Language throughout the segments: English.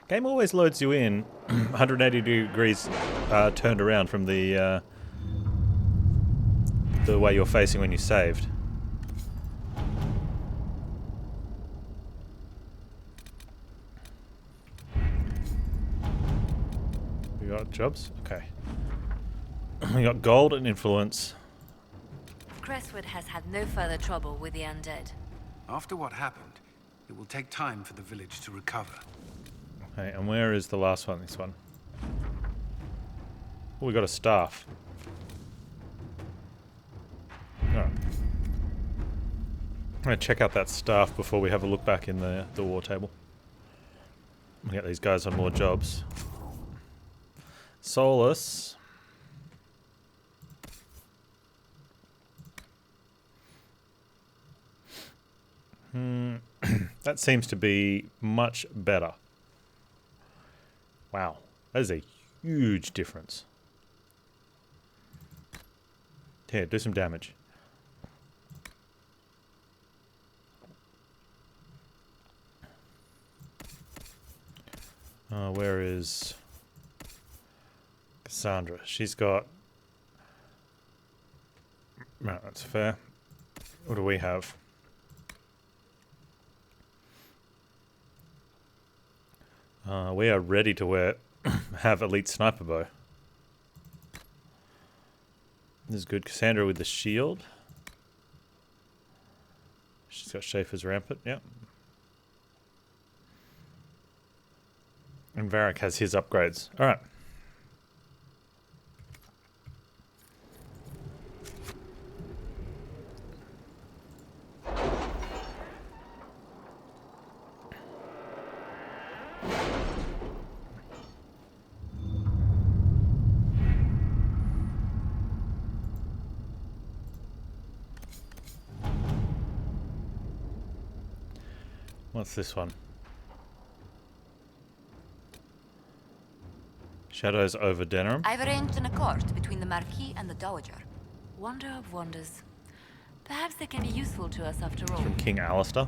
Game always loads you in 180 degrees turned around from the way you're facing when you saved. We got jobs? Okay. We got gold and influence. Crestwood has had no further trouble with the undead. After what happened, it will take time for the village to recover. Okay, and where is the last one? This one. Oh, we got a staff. Alright. I'm going to check out that staff before we have a look back in the war table. We get these guys on more jobs. Solus. That seems to be much better. Wow, that is a huge difference. Here, do some damage. Where is Cassandra? She's got... No, that's fair. What do we have? We are ready to have elite sniper bow. This is good. Cassandra with the shield. She's got Schaefer's rampant, yep. And Varric has his upgrades. Alright. What's this one? Shadows over Denerim. I've arranged an accord between the Marquis and the Dowager. Wonder of wonders. Perhaps they can be useful to us after all. From King Alistair.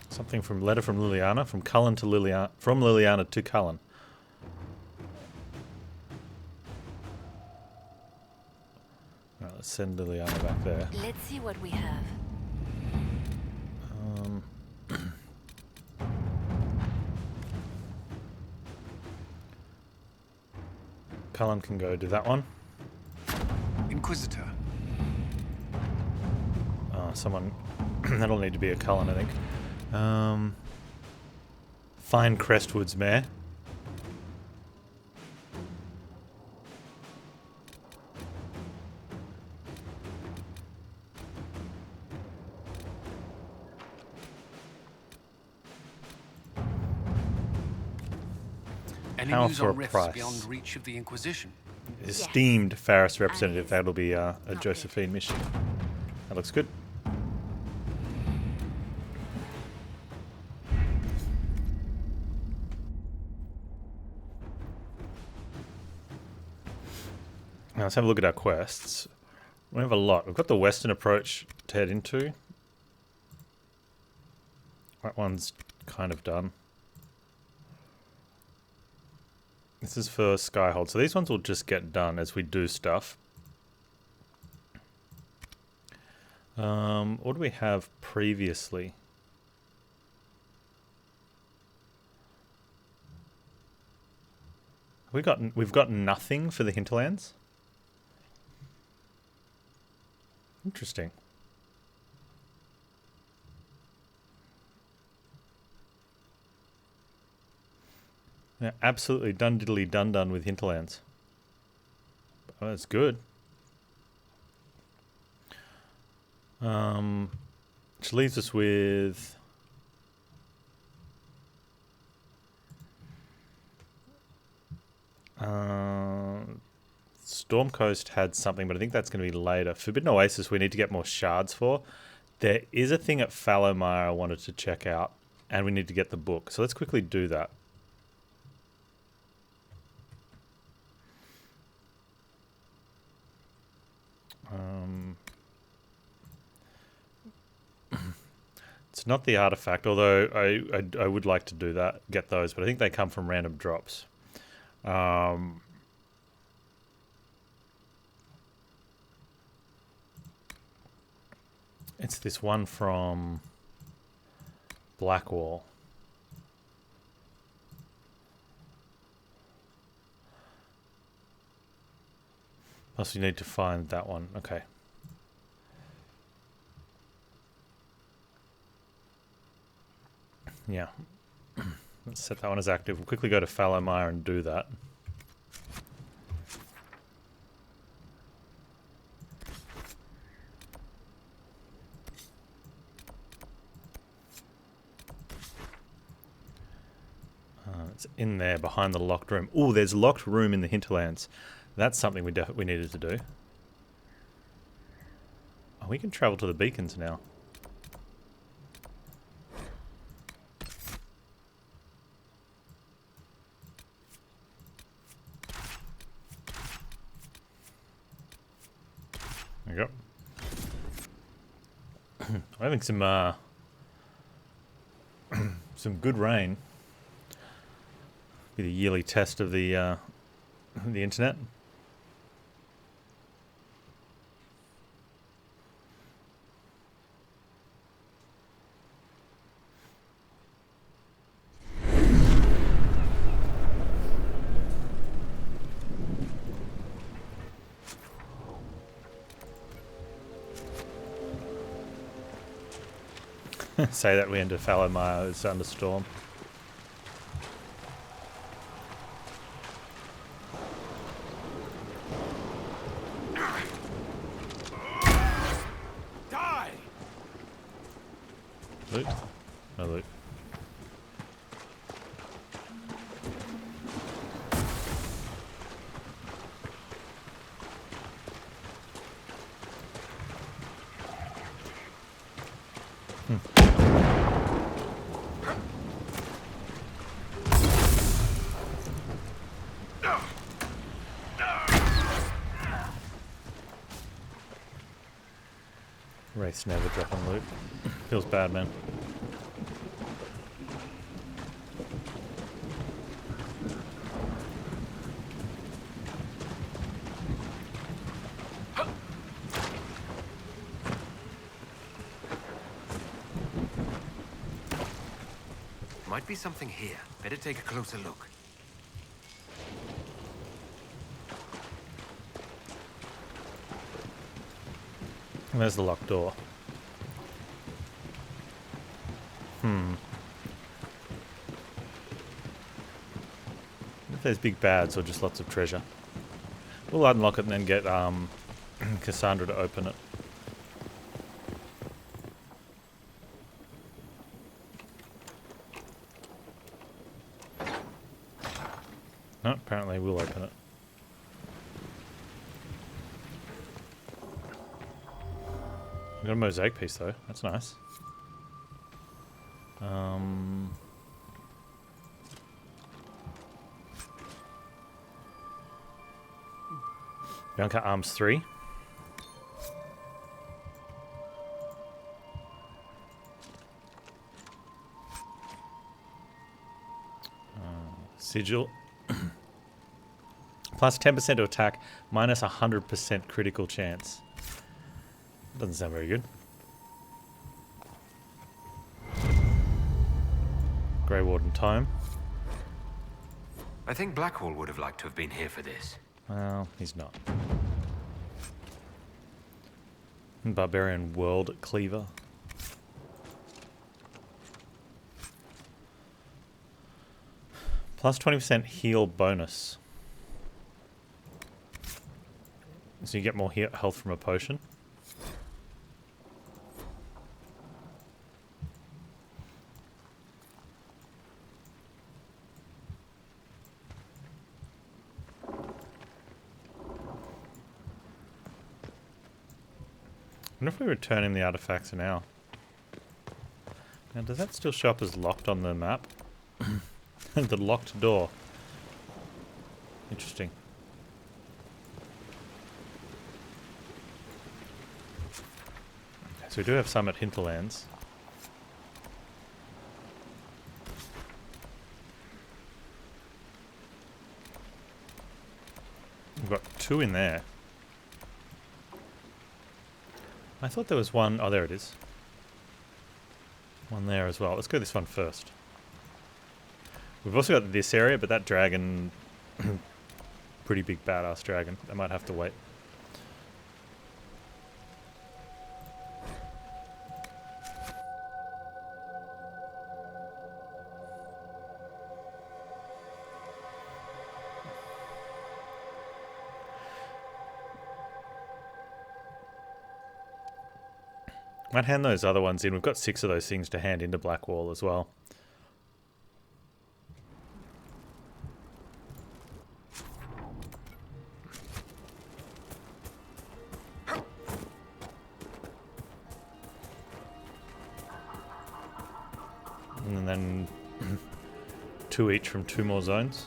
Something from letter from Liliana, from Cullen to Liliana, from Liliana to Cullen. Alright, let's send Liliana back there. Let's see what we have. Cullen can go do that one. Inquisitor. Someone... that'll need to be a Cullen, I think. Find Crestwood's mare. Any How news for on a rifts price? beyond reach of the Inquisition? Esteemed Faris representative. That'll be a Josephine mission. That looks good. Now let's have a look at our quests. We have a lot. We've got the western approach to head into. That one's kind of done. This is for Skyhold. So these ones will just get done as we do stuff. What do we have previously? We've got nothing for the hinterlands? Interesting. Yeah, absolutely done diddly done done with hinterlands. Oh, that's good. Which leaves us with Storm Coast had something, but I think that's going to be later. Forbidden Oasis we need to get more shards for. There is a thing at Fallowmire I wanted to check out, and we need to get the book. So let's quickly do that. It's not the artifact, although I would like to do that, get those, but I think they come from random drops. It's this one from Blackwall. Plus you need to find that one. Okay. Yeah. Let's set that one as active. We'll quickly go to Fallowmire and do that. It's in there behind the locked room. Oh, there's a locked room in the hinterlands. That's something we needed to do. Oh, we can travel to the beacons now. There you go. I'm having some good rain. Be the yearly test of the internet. Say that we enter Fallowmire is under storm. Die! Loot? No loot. Wraith's never dropping loot. Feels bad, man. Might be something here. Better take a closer look. And there's the locked door. If there's big bads or just lots of treasure. We'll unlock it and then get Cassandra to open it. No, apparently we'll open it. We got a mosaic piece though. That's nice. Bianca Arms 3. Sigil. Plus 10% to attack, minus 100% critical chance. Doesn't sound very good. Grey Warden Tome. I think Blackwall would have liked to have been here for this. Well, he's not. Barbarian World Cleaver. Plus 20% heal bonus. So you get more health from a potion. I wonder if we return him the artifacts now. Now, does that still show up as locked on the map? The locked door. Interesting. Okay, so we do have some at Hinterlands. got 2 in there. I thought there was one. Oh, there it is. One there as well. Let's go this one first. We've also got this area, but that dragon... pretty big badass dragon. I might have to wait. Might hand those other ones in. We've got 6 of those things to hand into Blackwall as well. And then 2 each from 2 more zones.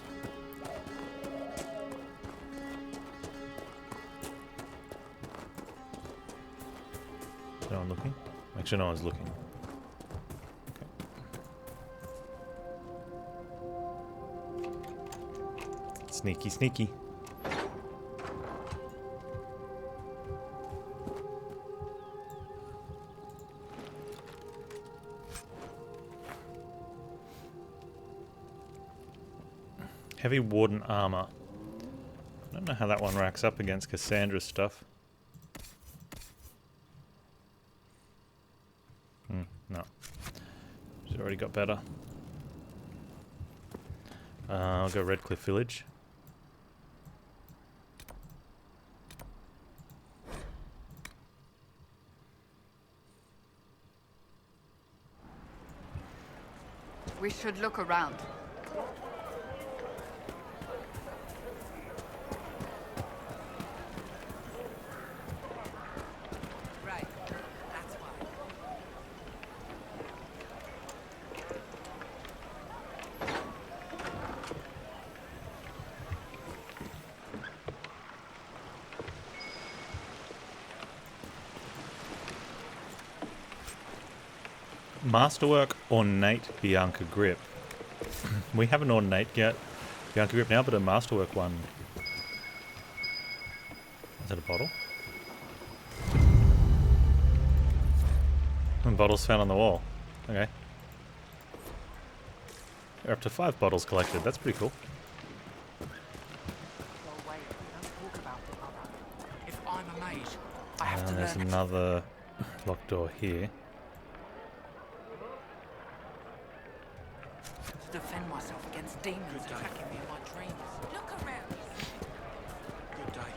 No one looking? Actually, no one's looking. Okay. Sneaky, sneaky. Heavy Warden armor. I don't know how that one racks up against Cassandra's stuff. No. She's already got better. I'll go Redcliffe Village. We should look around. Right. That's why. Masterwork Ornate Bianca Grip. We have an Ornate Bianca Grip now, but a Masterwork one. Is that a bottle? And bottles found on the wall. Okay. We're up to 5 bottles collected. That's pretty cool. If I'm a mage, I have to There's learn. another locked door here. To defend myself against demons attacking me in my dreams. Look around. Good day.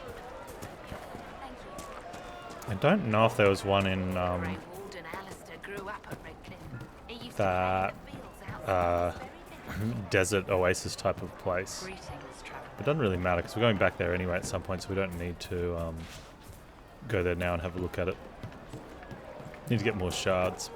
Thank you. I don't know if there was one in Great Warden Alistair grew up at Redcliffe. He used that to play in the fields outside this very village. desert oasis type of place. Greetings, traveler. It doesn't really matter because we're going back there anyway at some point, so we don't need to go there now and have a look at it. Need to get more shards.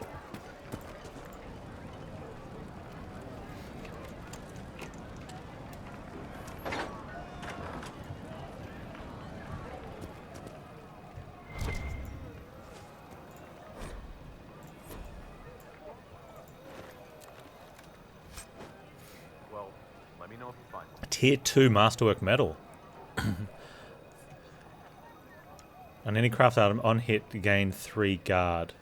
Well, let me know if you find one. Tier 2 Masterwork Medal. On any craft item on hit, gain 3 guard.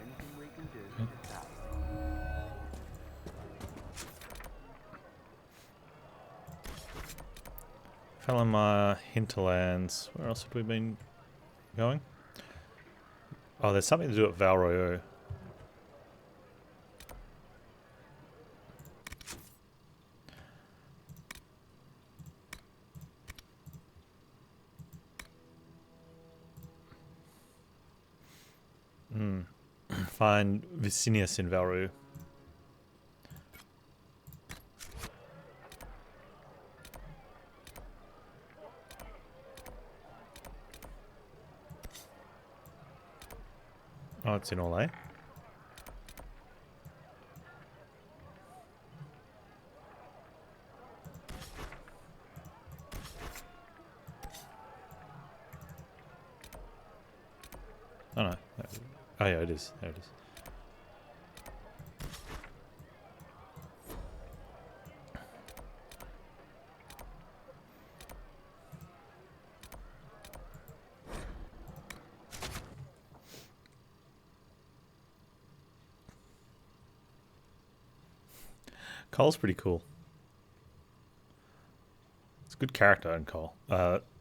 Anything we can do is that. Falamar Hinterlands. Where else have we been going? Oh, there's something to do at Val Royeaux. Find Vicinius in Val Royeaux. Oh, it's in Orlais. Oh no. Oh yeah, it is. There it is. Cole's pretty cool. It's a good character in Cole,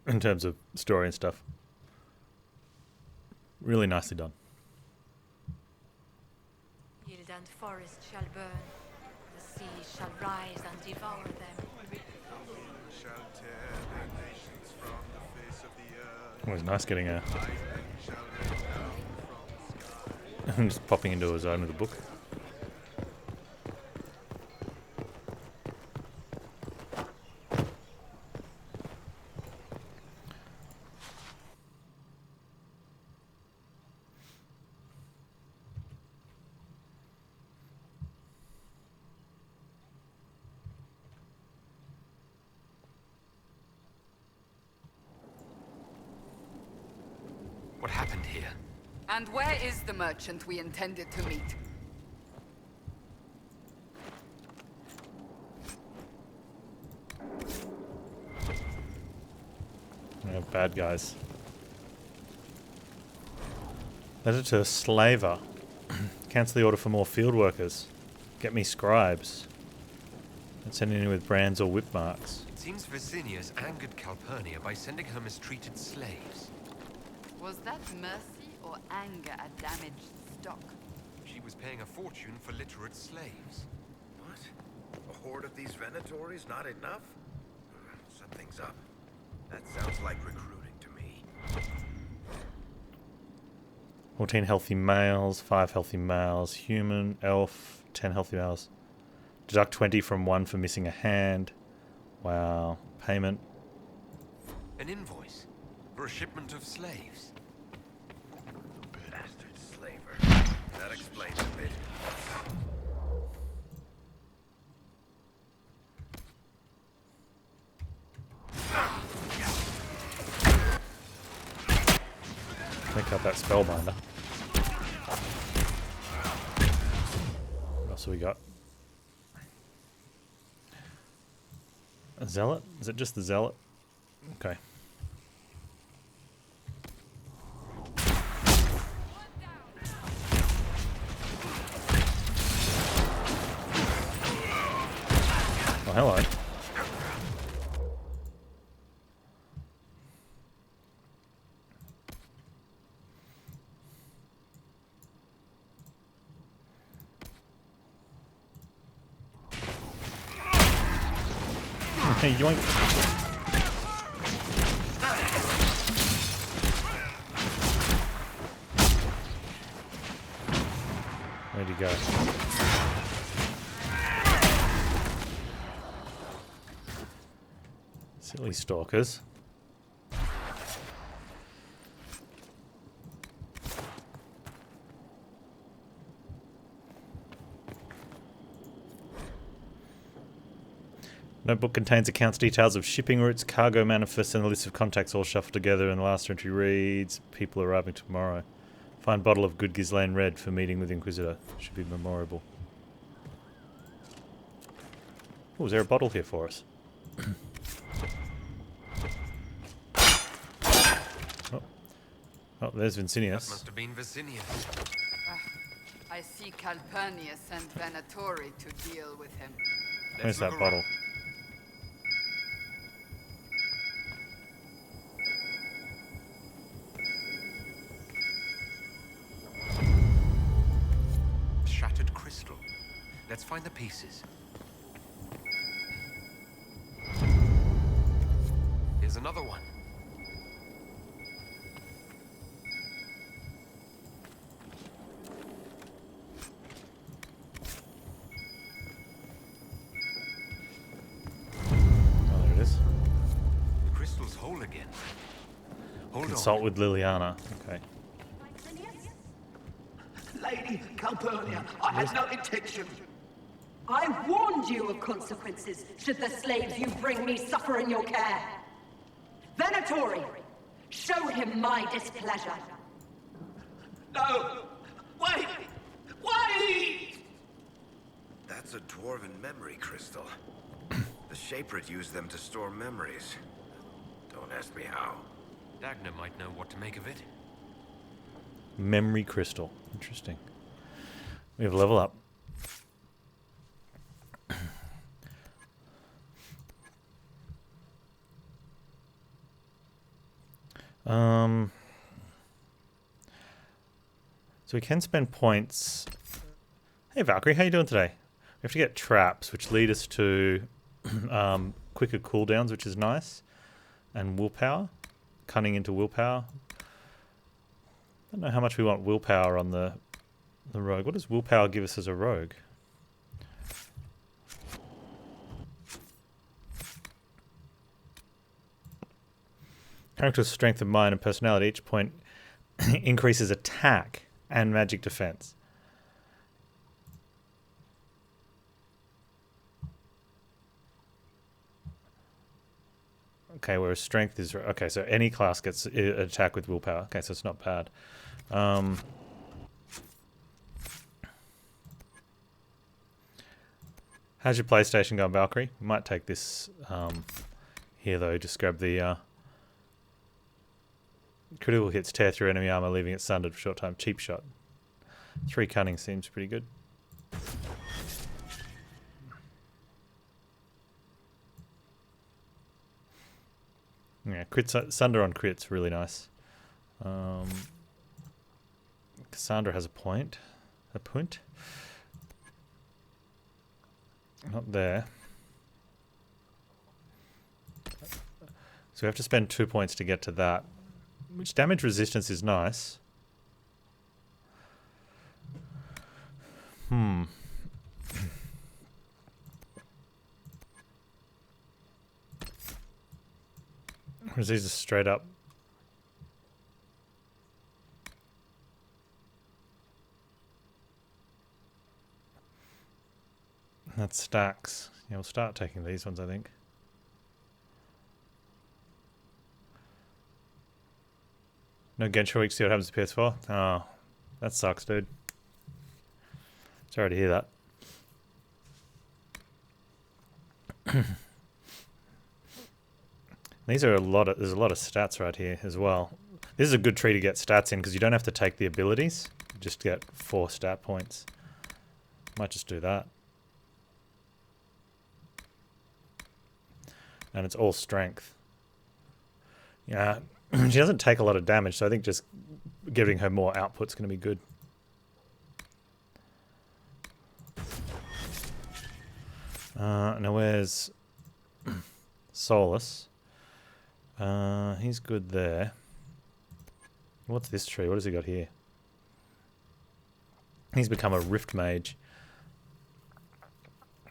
in terms of story and stuff. Really nicely done. Field and forest shall burn. The sea shall rise and devour them. Always nice getting a just popping into a zone with a book. What happened here? And where is the merchant we intended to meet? We have bad guys. Letter to a slaver. Cancel the order for more field workers. Get me scribes. And send in with brands or whip marks. It seems Vicinius angered Calpurnia by sending her mistreated slaves. Was that mercy or anger at damaged stock? She was paying a fortune for literate slaves. What? A horde of these Venatories not enough? Something's up. That sounds like recruiting to me. 14 healthy males, 5 healthy males, human, elf, 10 healthy males. Deduct 20 from 1 for missing a hand. Wow. Payment. An invoice for a shipment of slaves. Bastard slaver. That explains a bit. Pick up that spellbinder. What else have we got? A zealot? Is it just the zealot? Okay. Oh, hello. Hey, yoink. Where'd he go? Silly stalkers. Notebook contains accounts details of shipping routes, cargo manifests, and a list of contacts all shuffled together, and the last entry reads, people arriving tomorrow. Find bottle of good Ghislaine Red for meeting with Inquisitor. Should be memorable. Oh, is there a bottle here for us? Oh, there's Vicinius. That must have been Vicinius. I see Calpurnia sent Venatori to deal with him. Where's that look bottle? around. Shattered crystal. Let's find the pieces. Here's another one. Oh, there it is. The crystal's whole again. Hold Consult on. with Liliana. Okay. Lady Calpurnia, I had no intention. I warned you of consequences should the slaves you bring me suffer in your care. Venatori, show him my displeasure. No! Wait! Wait! That's a dwarven memory crystal. The Shapered used them to store memories. Don't ask me how. Dagna might know what to make of it. Memory crystal. Interesting. We have a level up. So we can spend points. Hey Valkyrie, how you doing today? We have to get traps, which lead us to quicker cooldowns, which is nice, and willpower, cunning into willpower. I don't know how much we want willpower on the rogue. What does willpower give us as a rogue? Character's strength of mind and personality. Each point increases attack and magic defense. Okay, whereas strength is... Okay, so any class gets an attack with willpower. Okay, so it's not bad. How's your PlayStation going, Valkyrie? We might take this here, though. Just grab the... critical hits tear through enemy armor, leaving it sundered for a short time. Cheap shot. 3 cunning seems pretty good. Yeah, sunder on crit's really nice. Cassandra has a point. A point. Not there. So we have to spend 2 points to get to that. Which damage resistance is nice. Or is these just straight up? That stacks. Yeah, we'll start taking these ones, I think. No Genshin week, see what happens to PS4? Oh, that sucks, dude. Sorry to hear that. These are there's a lot of stats right here as well. This is a good tree to get stats in because you don't have to take the abilities. You just get 4 stat points. Might just do that. And it's all strength. Yeah, she doesn't take a lot of damage, so I think just giving her more output's going to be good. Now where's Solus? He's good there. What's this tree? What has he got here? He's become a rift mage.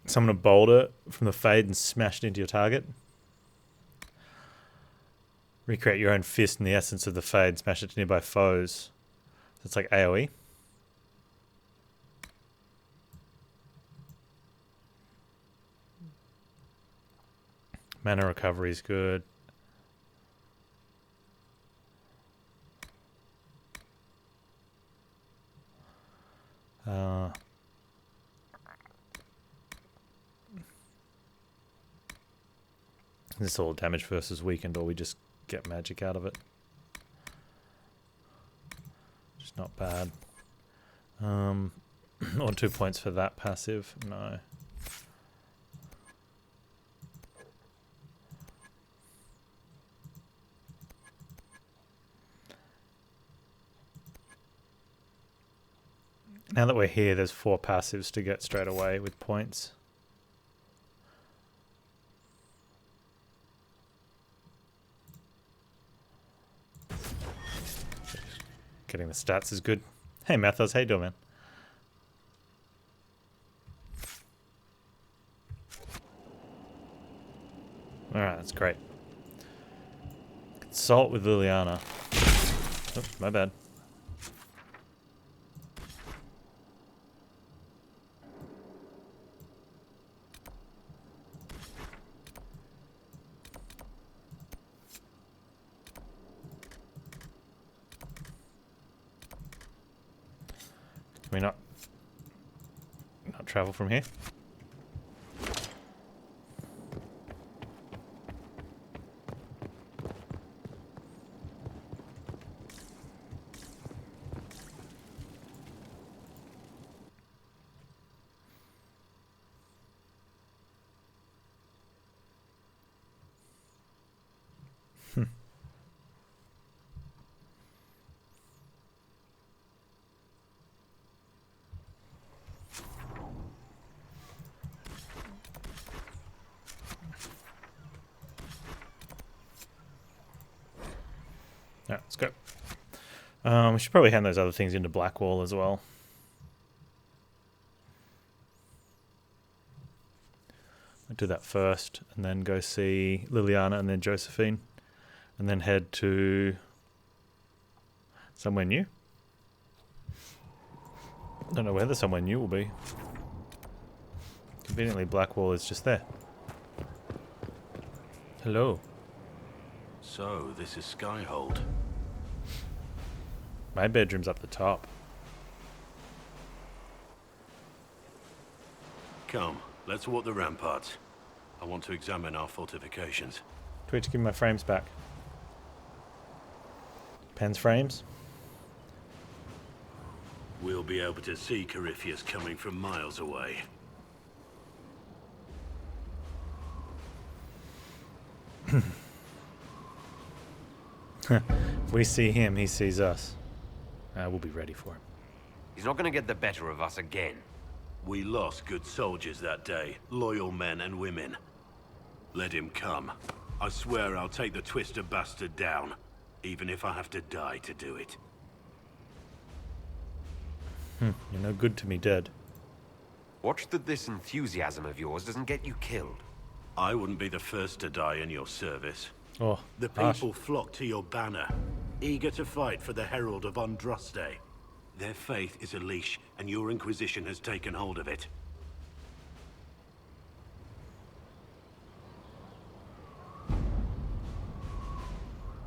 Summon a boulder from the fade and smash it into your target. Recreate your own fist in the essence of the fade. Smash it to nearby foes. So it's like AoE. Mana recovery is good. Is this all damage versus weakened, or we just get magic out of it? Just not bad. Or 2 points for that passive. No. Now that we're here, there's 4 passives to get straight away with points. Getting the stats is good. Hey Mathos, how you doing, man? Alright, that's great. Consult with Liliana. Oops, my bad. Can we not travel from here? Alright, let's go. We should probably hand those other things into Blackwall as well. I'll do that first, and then go see Liliana and then Josephine, and then head to somewhere new. Don't know where the somewhere new will be. Conveniently, Blackwall is just there. Hello. So, this is Skyhold. My bedroom's up the top. Come, let's walk the ramparts. I want to examine our fortifications. Twitch, give me my frames back. Panz frames? We'll be able to see Corypheus coming from miles away. If we see him, he sees us. We'll be ready for him. He's not going to get the better of us again. We lost good soldiers that day, loyal men and women. Let him come. I swear I'll take the twisted bastard down, even if I have to die to do it. You're no good to me dead. Watch that this enthusiasm of yours doesn't get you killed. I wouldn't be the first to die in your service. Oh, The harsh. people flock to your banner, eager to fight for the Herald of Andraste. Their faith is a leash, and your Inquisition has taken hold of it.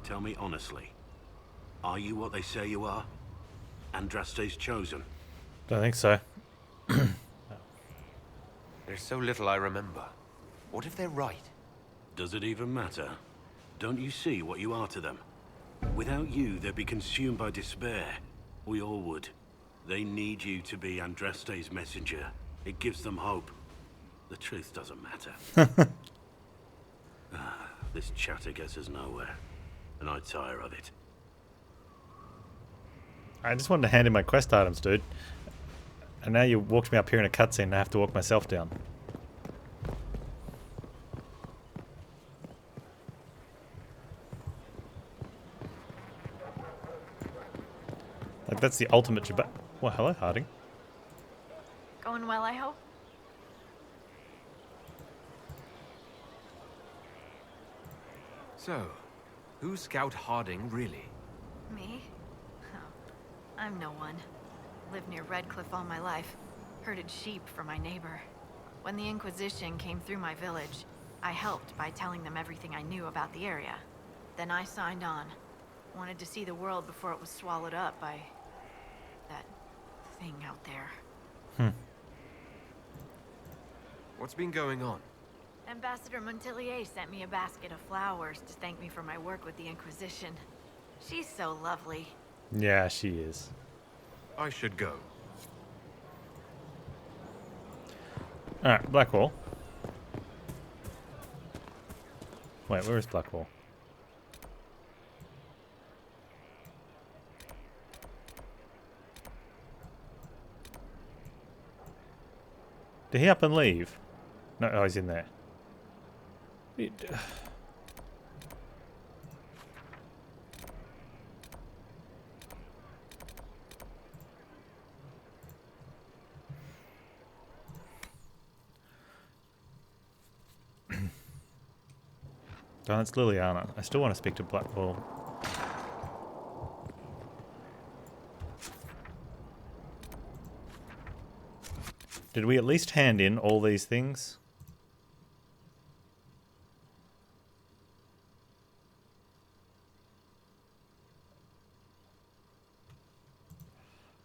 Tell me honestly, are you what they say you are? Andraste's chosen? Don't think so. There's so little I remember. What if they're right? Does it even matter? Don't you see what you are to them? Without you, they'd be consumed by despair. We all would. They need you to be Andraste's messenger. It gives them hope. The truth doesn't matter. This chatter gets us nowhere, and I tire of it. I just wanted to hand in my quest items, dude. And now you walked me up here in a cutscene and I have to walk myself down. Like, that's the ultimate jabba. Well, hello, Harding. Going well, I hope? So, who's Scout Harding, really? Me? Oh, I'm no one. Lived near Redcliffe all my life. Herded sheep for my neighbor. When the Inquisition came through my village, I helped by telling them everything I knew about the area. Then I signed on. Wanted to see the world before it was swallowed up by that thing out there. What's been going on? Ambassador Montillier sent me a basket of flowers to thank me for my work with the Inquisition. She's so lovely. Yeah, she is. I should go. Alright, Blackwall. Wait, where is Blackwall? Did he up and leave? No, oh, he's in there. Oh, it's Liliana. I still want to speak to Blackwall. Did we at least hand in all these things?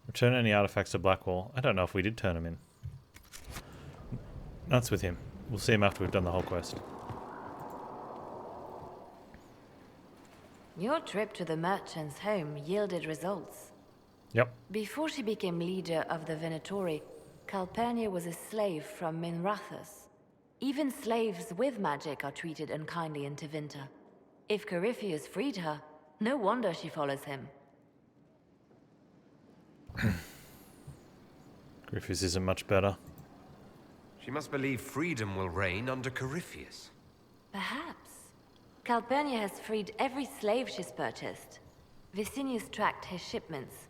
Return any artifacts to Blackwall. I don't know if we did turn them in. That's with him. We'll see him after we've done the whole quest. Your trip to the merchant's home yielded results. Yep. Before she became leader of the Venatori, Calpurnia was a slave from Minrathus. Even slaves with magic are treated unkindly in Tevinter. If Corypheus freed her, no wonder she follows him. Griffiths isn't much better. She must believe freedom will reign under Corypheus. Perhaps. Calpurnia has freed every slave she's purchased. Vicinius tracked his shipments.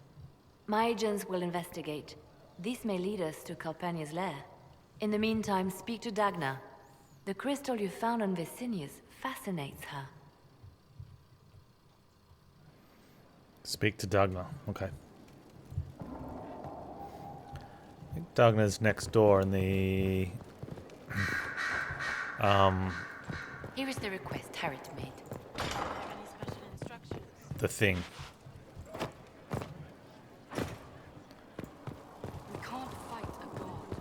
My agents will investigate. This may lead us to Calpurnia's lair. In the meantime, speak to Dagna. The crystal you found on Vicinius fascinates her. Speak to Dagna. Okay. I think Dagna's next door in the... Here is the request Harriet made. the thing. We can't fight a god.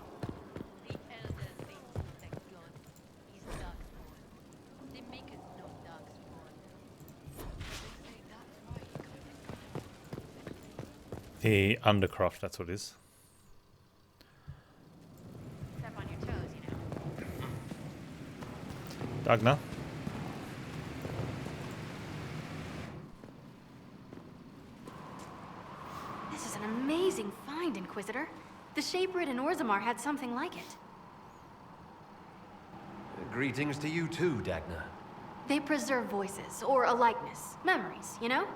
The elders say to protect God. He's darkspawn. They make us no darkspawn. They say that's why you The Undercroft, that's what it is. Step on your toes, you know. Dagna? This is an amazing find, Inquisitor. The Shaperid in Orzammar had something like it. Greetings to you too, Dagna. They preserve voices, or a likeness, memories, you know?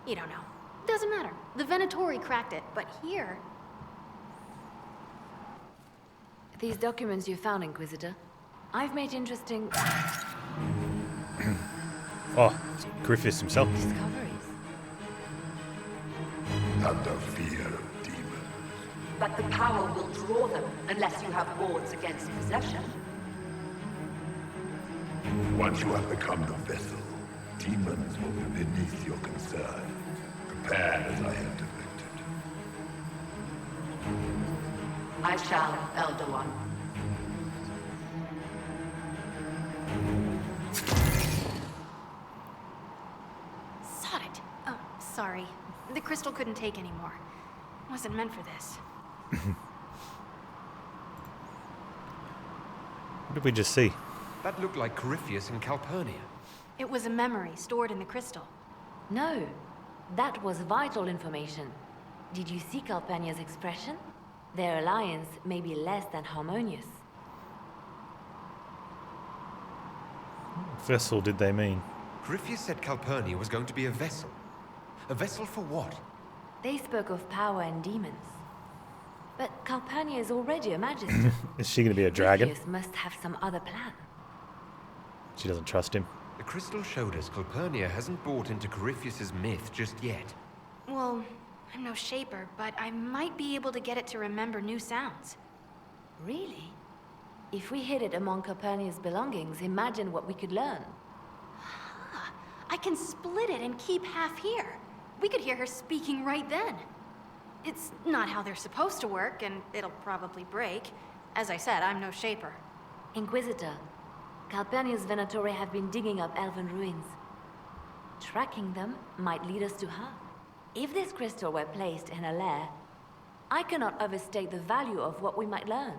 You don't know. Doesn't matter. The Venatori cracked it, but here... These documents you found, Inquisitor. I've made interesting Oh, it's Griffiths himself. discoveries. Under fear of demons. But the power will draw them unless you have wards against possession. Once you have become the vessel, demons will be beneath your concern. Prepare as I have directed. I shall, Elder One. Sod it. Oh, sorry. The crystal couldn't take anymore. Wasn't meant for this. What did we just see? That looked like Corypheus and Calpurnia. It was a memory stored in the crystal. No, that was vital information. Did you see Calpurnia's expression? Their alliance may be less than harmonious. What vessel did they mean? Corypheus said Calpurnia was going to be a vessel. A vessel for what? They spoke of power and demons. But Calpurnia is already a magister. Is she going to be a dragon? Corypheus must have some other plan. She doesn't trust him. The crystal showed us Calpurnia hasn't bought into Corypheus's myth just yet. Well, I'm no shaper, but I might be able to get it to remember new sounds. Really? If we hid it among Calpurnia's belongings, imagine what we could learn. I can split it and keep half here. We could hear her speaking right then. It's not how they're supposed to work, and it'll probably break. As I said, I'm no shaper. Inquisitor, Calpurnia's Venatori have been digging up elven ruins. Tracking them might lead us to her. If this crystal were placed in a lair, I cannot overstate the value of what we might learn.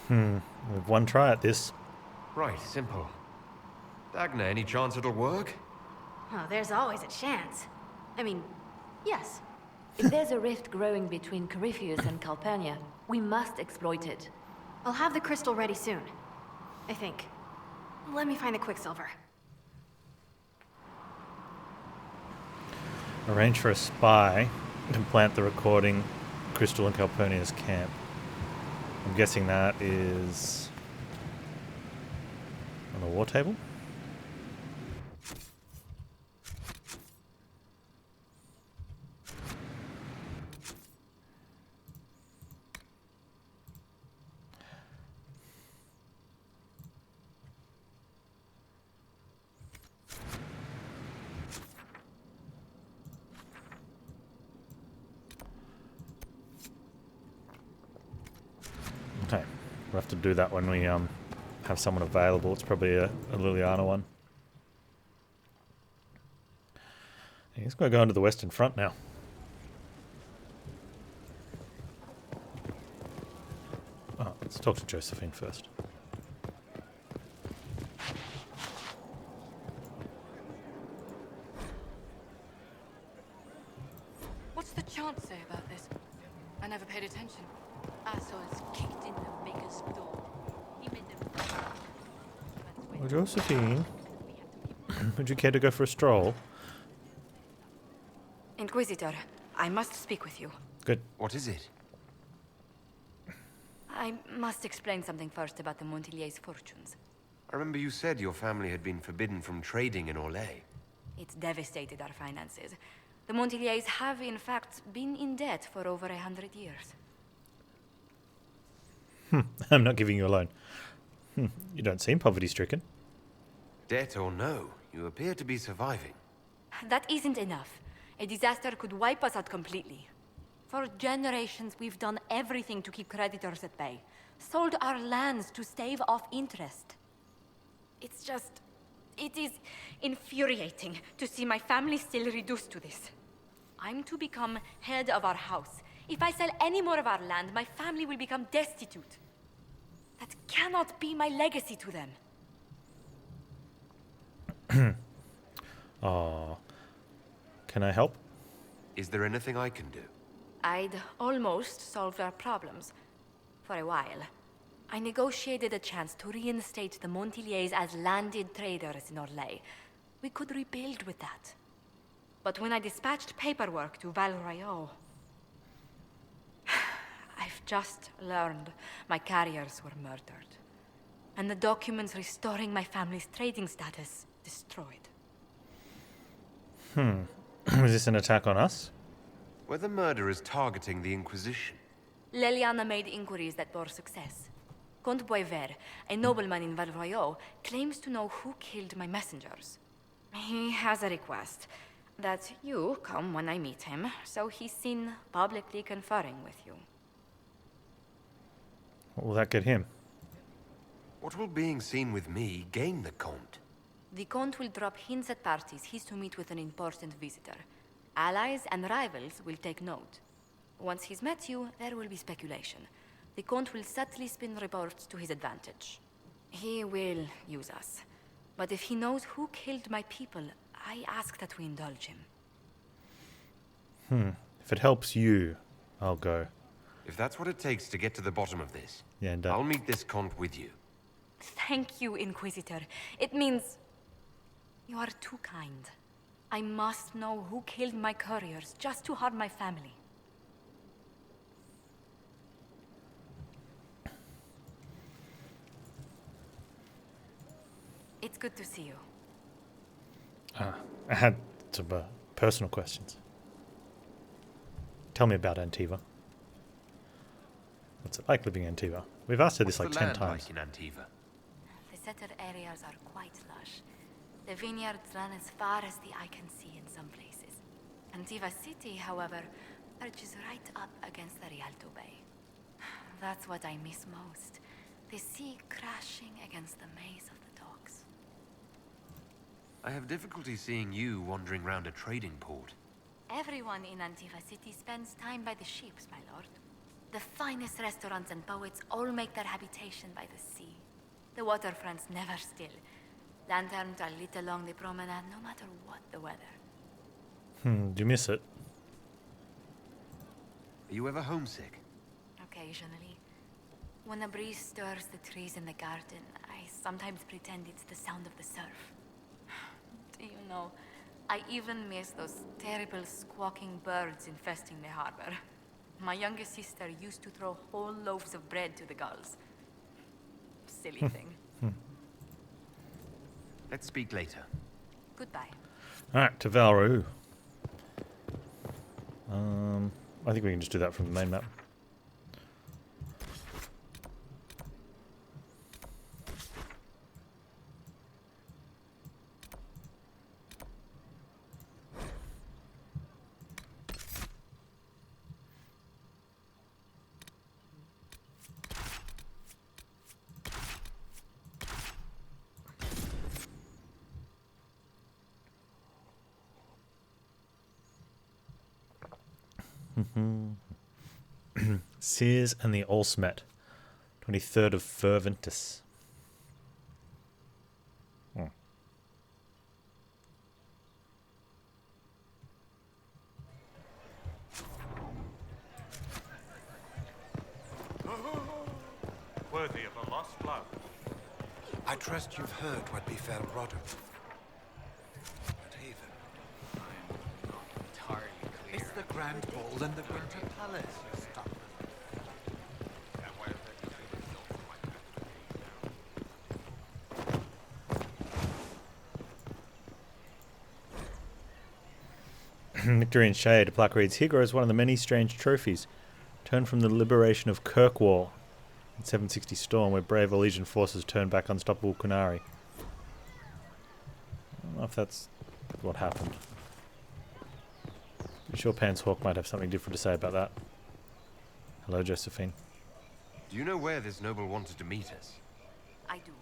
We've one try at this. Right, simple. Dagna, any chance it'll work? Oh, there's always a chance. I mean, yes. If there's a rift growing between Corypheus and Calpurnia, we must exploit it. I'll have the crystal ready soon. I think. Let me find the Quicksilver. Arrange for a spy and plant the recording crystal in Calpurnia's camp. I'm guessing that is on the war table. Okay, we'll have to do that when we have someone available. It's probably a Liliana one. Yeah, he's going to go into the Western Front now. Oh, let's talk to Josephine first. What's the chant say about this? I never paid attention. Assholes kicked in the maker's door. He made them... Well, Josephine. We have to be Would you care to go for a stroll? Inquisitor, I must speak with you. Good. What is it? I must explain something first about the Montilier's fortunes. I remember you said your family had been forbidden from trading in Orlais. It's devastated our finances. The Montiliers have, in fact, been in debt for over 100 years. I'm not giving you a loan. You don't seem poverty-stricken. Debt or no, you appear to be surviving. That isn't enough. A disaster could wipe us out completely. For generations, we've done everything to keep creditors at bay. Sold our lands to stave off interest. It is infuriating to see my family still reduced to this. I'm to become head of our house. If I sell any more of our land, my family will become destitute. That cannot be my legacy to them. Aww. Can I help? Is there anything I can do? I'd almost solved our problems. For a while. I negotiated a chance to reinstate the Montiliers as landed traders in Orlais. We could rebuild with that. But when I dispatched paperwork to Val Royeaux, I've just learned my carriers were murdered. And the documents restoring my family's trading status destroyed. Was this an attack on us? Were the murderers targeting the Inquisition? Leliana made inquiries that bore success. Comte Boisvert, a nobleman in Val Royeaux, claims to know who killed my messengers. He has a request that you come when I meet him, so he's seen publicly conferring with you. What will that get him? What will being seen with me gain the Comte? The Comte will drop hints at parties he's to meet with an important visitor. Allies and rivals will take note. Once he's met you, there will be speculation. The Comte will subtly spin reports to his advantage. He will use us. But if he knows who killed my people, I ask that we indulge him. If it helps you, I'll go. If that's what it takes to get to the bottom of this, Yeah, and I'll meet this Comte with you. Thank you, Inquisitor. It means you are too kind. I must know who killed my couriers just to harm my family. It's good to see you. I had some personal questions. Tell me about Antiva. What's it like living in Antiva? We've asked her this like 10 times. Like in Antiva? The settled areas are quite lush. The vineyards run as far as the eye can see in some places. Antiva City, however, perches right up against the Rialto Bay. That's what I miss most. The sea crashing against the maze of the docks. I have difficulty seeing you wandering around a trading port. Everyone in Antiva City spends time by the ships, my lord. The finest restaurants and poets all make their habitation by the sea. The waterfront's never still. Lanterns are lit along the promenade no matter what the weather. Do you miss it? Are you ever homesick? Occasionally. When a breeze stirs the trees in the garden, I sometimes pretend it's the sound of the surf. Do you know, I even miss those terrible squawking birds infesting the harbor. My youngest sister used to throw whole loaves of bread to the gulls. Silly thing. Let's speak later. Goodbye. Alright, to Valru. I think we can just do that from the main map. Sears and the Olsmet, 23rd of Ferventus. Worthy of a lost love. I trust you've heard what befell Roderick. But even, I'm not entirely clear. It's the Grand Ball and the Winter Palace. Stop. Victorian Shade. A plaque reads, "Here grows one of the many strange trophies, turned from the liberation of Kirkwall in 760 Storm, where brave Elysian forces turned back unstoppable Kunari." I don't know if that's what happened. I'm sure Panz Hawk might have something different to say about that. Hello, Josephine. Do you know where this noble wanted to meet us? I do.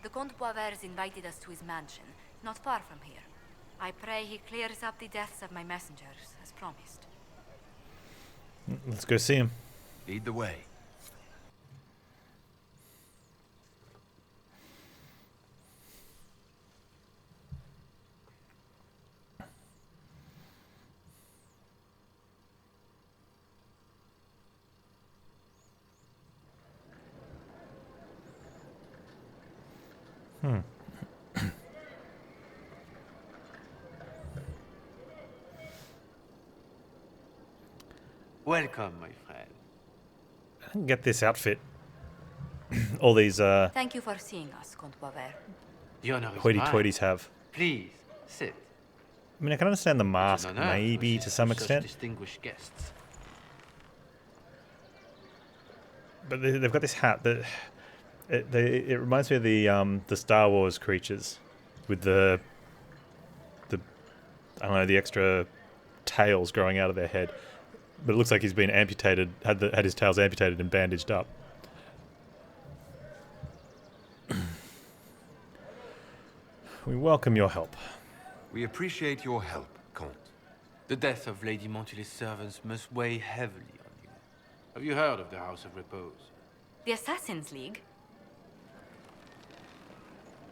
The Comte Boisvert invited us to his mansion, not far from here. I pray he clears up the deaths of my messengers, as promised. Let's go see him. Lead the way. Welcome, my friend. I didn't get this outfit. All these Thank you for seeing us, Comte Boisvert. The honor is hoity-toities mine. have. Please, sit. I mean, I can understand the It's mask, an honor maybe, assist to some such extent. distinguished guests. But they've got this hat that... It reminds me of the Star Wars creatures. With the... I don't know, the extra tails growing out of their head. But it looks like he's been amputated, had his tails amputated and bandaged up. We welcome your help. We appreciate your help, Comte. The death of Lady Montily's servants must weigh heavily on you. Have you heard of the House of Repose? The Assassin's League?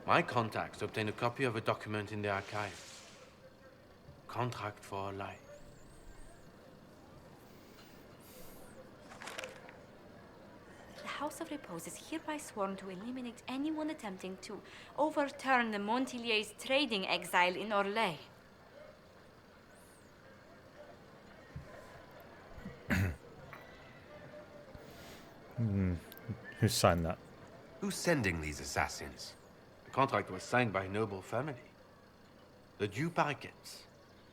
My contacts obtained a copy of a document in the archive. Contract for a life. The House of Repose is hereby sworn to eliminate anyone attempting to overturn the Montilier's trading exile in Orlais. Who signed that? Who's sending these assassins? The contract was signed by a noble family. The Du Paraquets.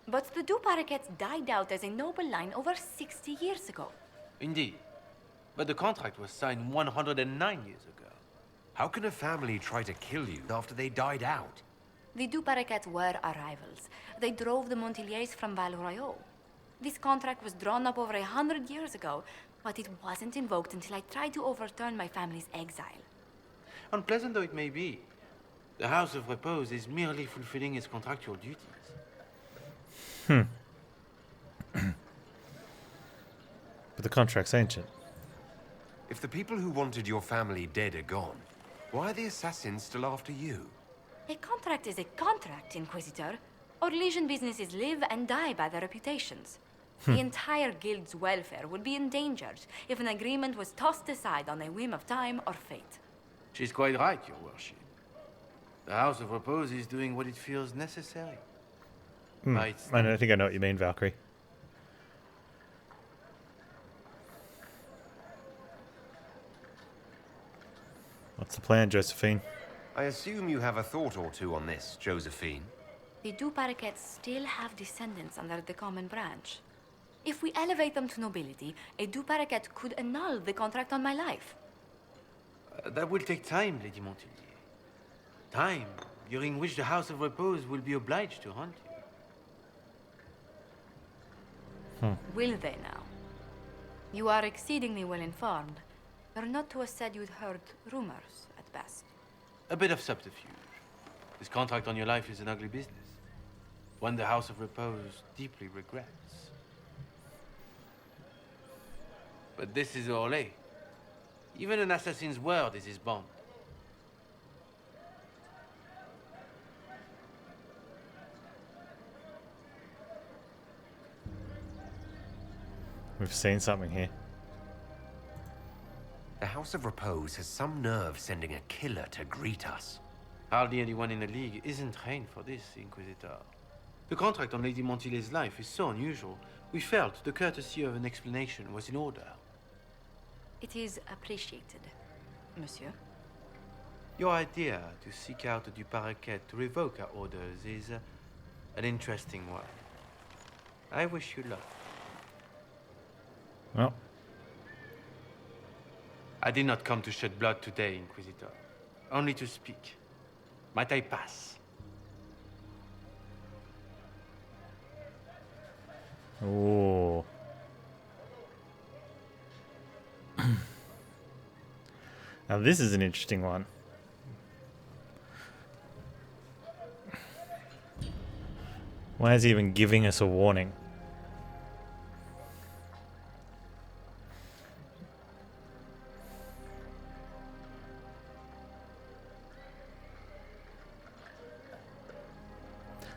But the Du Paraquets died out as a noble line over 60 years ago. Indeed. But the contract was signed 109 years ago. How can a family try to kill you after they died out? The Du Paraquets were our rivals. They drove the Montiliers from Val Royaux. This contract was drawn up over 100 years ago, but it wasn't invoked until I tried to overturn my family's exile. Unpleasant though it may be, the House of Repose is merely fulfilling its contractual duties. But the contract's ancient. If the people who wanted your family dead are gone, why are the assassins still after you? A contract is a contract, Inquisitor. Orlesian businesses live and die by their reputations. The entire guild's welfare would be endangered if an agreement was tossed aside on a whim of time or fate. She's quite right, Your Worship. The House of Repose is doing what it feels necessary. I think I know what you mean, Valkyrie. What's the plan, Josephine? I assume you have a thought or two on this, Josephine. The Du Paraquets still have descendants under the common branch. If we elevate them to nobility, a Du Paraquet could annul the contract on my life. That will take time, Lady Montilier. Time during which the House of Repose will be obliged to hunt you. Will they now? You are exceedingly well informed. You're not to have said you'd heard rumors, at best. A bit of subterfuge. This contract on your life is an ugly business. One the House of Repose deeply regrets. But this is Orlais. Even an assassin's word is his bond. We've seen something here. The House of Repose has some nerve sending a killer to greet us. Hardly anyone in the League isn't trained for this, Inquisitor. The contract on Lady Montile's life is so unusual, we felt the courtesy of an explanation was in order. It is appreciated, monsieur. Your idea to seek out Du Paraquet to revoke our orders is an interesting one. I wish you luck. Well. I did not come to shed blood today, Inquisitor. Only to speak. Might I pass? Oh. Now this is an interesting one. Why is he even giving us a warning?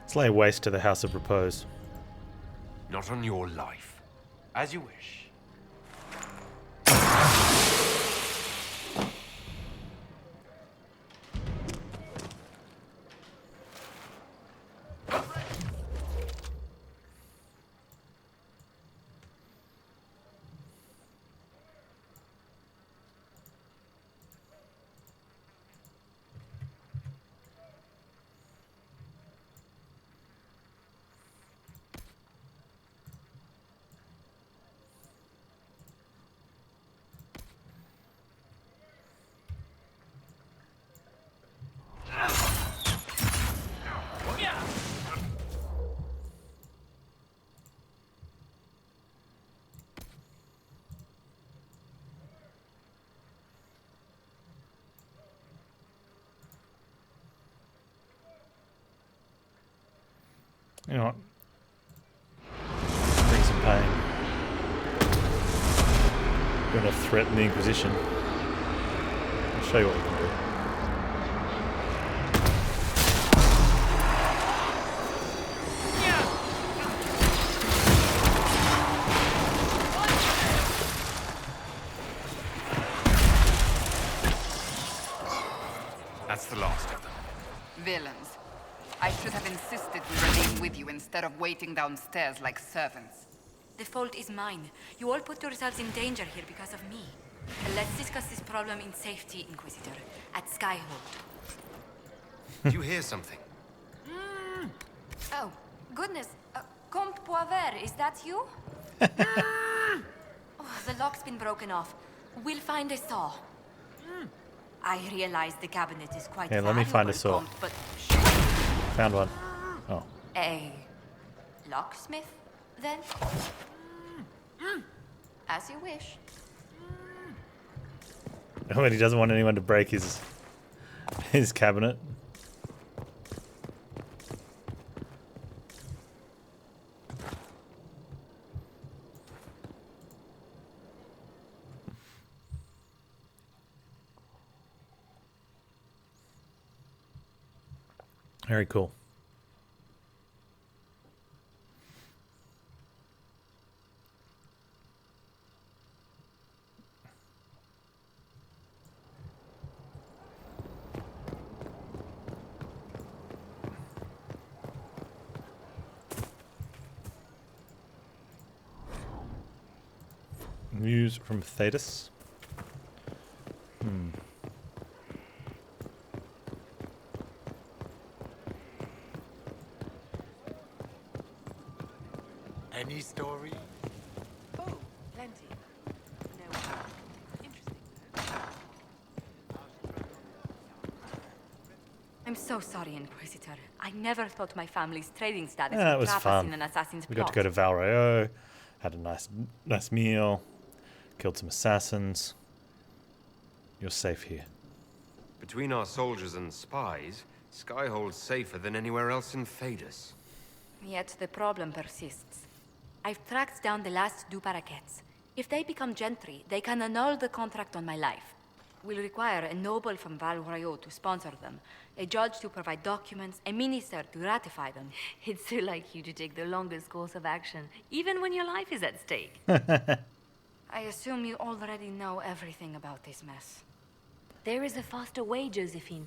Let's lay waste to the House of Repose. Not on your life. As you wish. You know what? Bring some pain. We're going to threaten the Inquisition. I'll show you what we can do. That's the last of them. Villains. I should have insisted we remain with you instead of waiting downstairs like servants. The fault is mine. You all put yourselves in danger here because of me. Let's discuss this problem in safety, Inquisitor, at Skyhold. Do you hear something? Oh, goodness. Comte Poivert, is that you? Oh, the lock's been broken off. We'll find a saw. I realize the cabinet is quite Yeah, let me find a saw. Comte, but Found one. Oh. a locksmith, then? As you wish. When he doesn't want anyone to break his cabinet. Very cool. News from Thedas. Any story? Oh, plenty. No, interesting though. I'm so sorry, Inquisitor. I never thought my family's trading status Yeah, it would was trap us fun. in an assassin's We plot. got to go to Val Royeaux, had a nice meal, killed some assassins. You're safe here. Between our soldiers and spies, Skyhold's safer than anywhere else in Thedas. Yet the problem persists. I've tracked down the last Du Paraquets. If they become gentry, they can annul the contract on my life. We'll require a noble from Val Royeaux to sponsor them, a judge to provide documents, a minister to ratify them. It's so like you to take the longest course of action, even when your life is at stake. I assume you already know everything about this mess. There is a faster way, Josephine.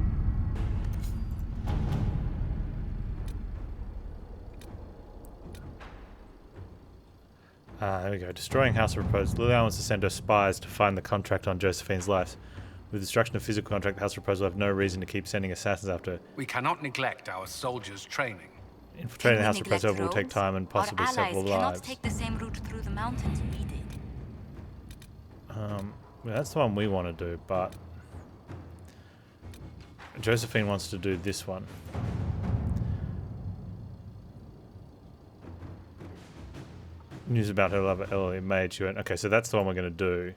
There we go. Destroying House of Repose. Liliana wants to send her spies to find the contract on Josephine's life. With destruction of physical contract, the House of Repose will have no reason to keep sending assassins after her. We cannot neglect our soldiers' training. Infiltrating the House of Repose will take time and possibly several lives. Our allies cannot take the same route through the mountains we did. Well, that's the one we want to do, but Josephine wants to do this one. News about her lover, elderly maid. She went, okay, so that's the one we're going to do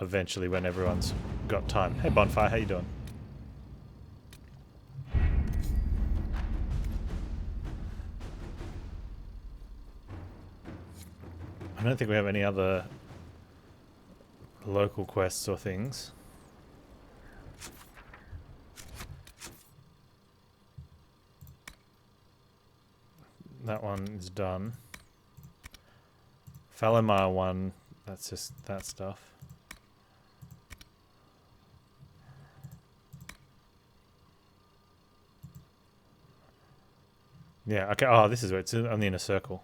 eventually when everyone's got time. Hey, Bonfire, how you doing? I don't think we have any other local quests or things. That one is done. Falomar one, that's just that stuff. Yeah, okay, oh, this is where it's on the inner circle.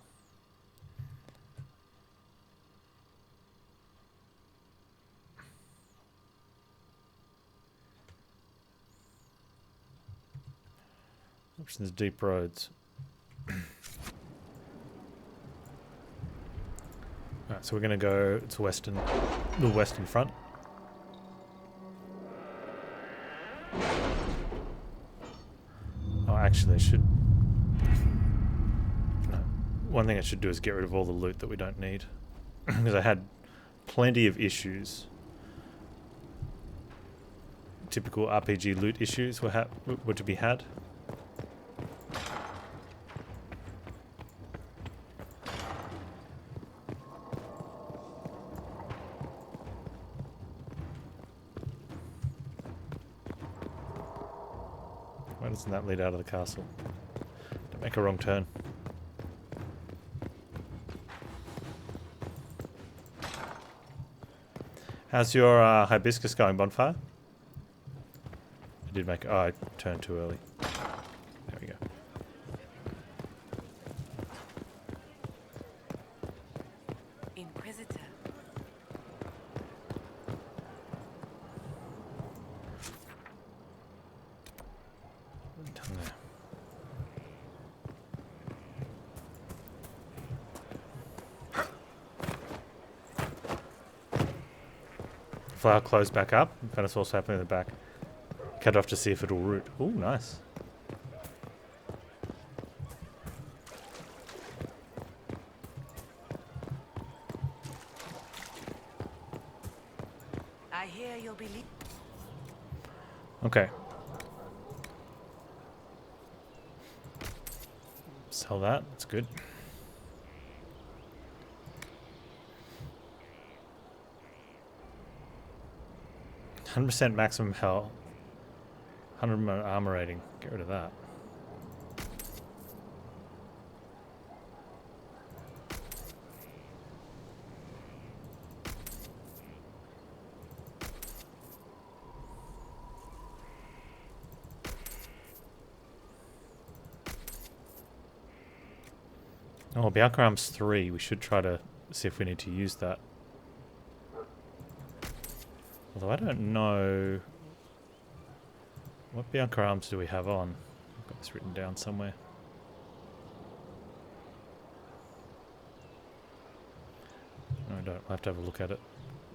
Options, deep roads. Alright, so we're going to go to western, the western front. Oh, actually, I should... No. One thing I should do is get rid of all the loot that we don't need. Because I had plenty of issues. Typical RPG loot issues were to be had. Why doesn't that lead out of the castle? Don't make a wrong turn. How's your hibiscus going, Bonfire? I did make... Oh, I turned too early. There we go. Inquisitor. Done there. Flower closed back up. Found us also happening in the back. Cut off to see if it'll root. Oh, nice. I hear you'll be Okay. Sell that. That's good. 100% maximum health. 100 armor rating. Get rid of that. Oh, Bianca Arms 3. We should try to see if we need to use that. Although I don't know... What Bianca Arms do we have on? I've got this written down somewhere. No, I don't. I'll have to have a look at it.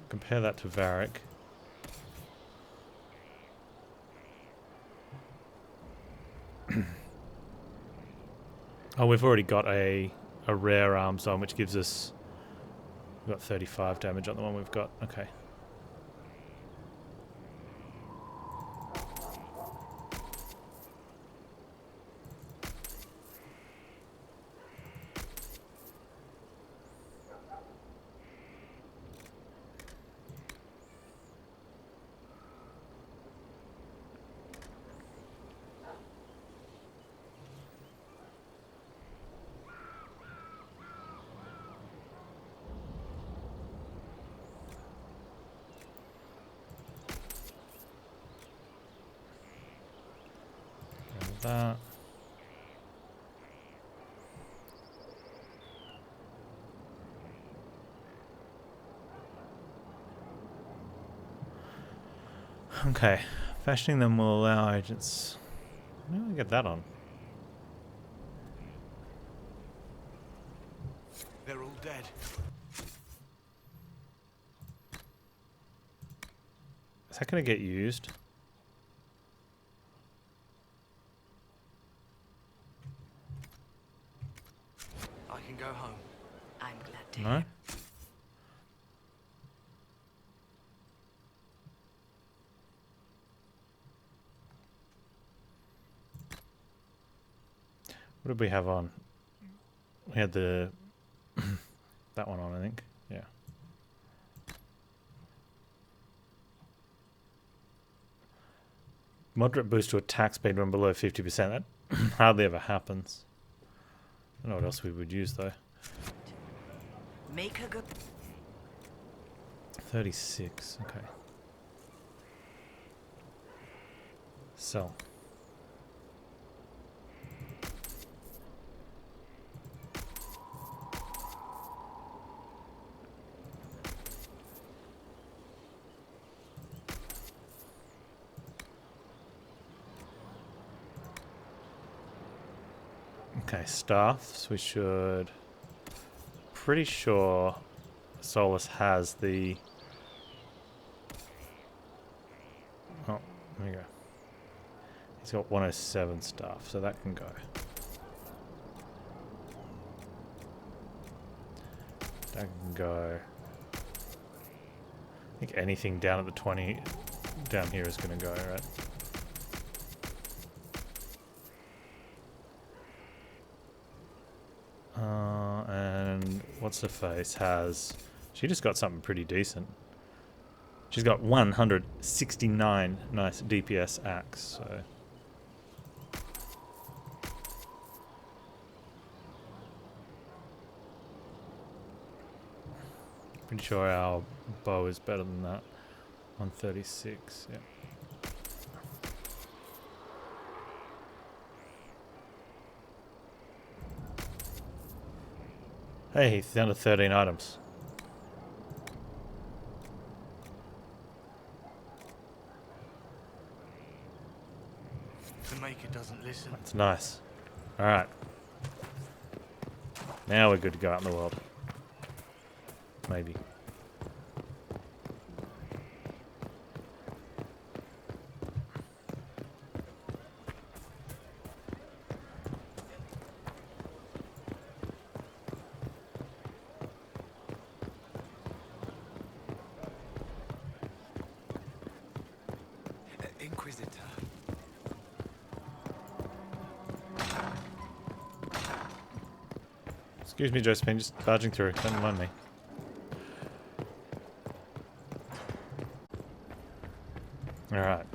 Compare that to Varric. Oh, we've already got a rare arms on, which gives us... We've got 35 damage on the one we've got. Okay. That. Okay, fashioning them will allow agents. How do I get that on? They're all dead. Is that going to get used? I can go home. I'm glad to No? hear. What did we have on? We had the that one on, I think. Yeah. Moderate boost to attack speed when below 50%. That hardly ever happens. I don't know what else we would use though. Make a good. 36. Okay. Sell. Okay, staffs. We should. Pretty sure Solus has the. Oh, there you go. He's got 107 staff, so that can go. That can go. I think anything down at the 20 down here is going to go, right? And what's the face has? She just got something pretty decent. She's got 169 nice DPS axe, so. Pretty sure our bow is better than that. 136, yeah. Hey, he's down to 13 items. The Maker doesn't listen. That's nice. Alright. Now we're good to go out in the world. Maybe. Inquisitor. Excuse me, Josephine, just barging through. Don't mind me. Alright.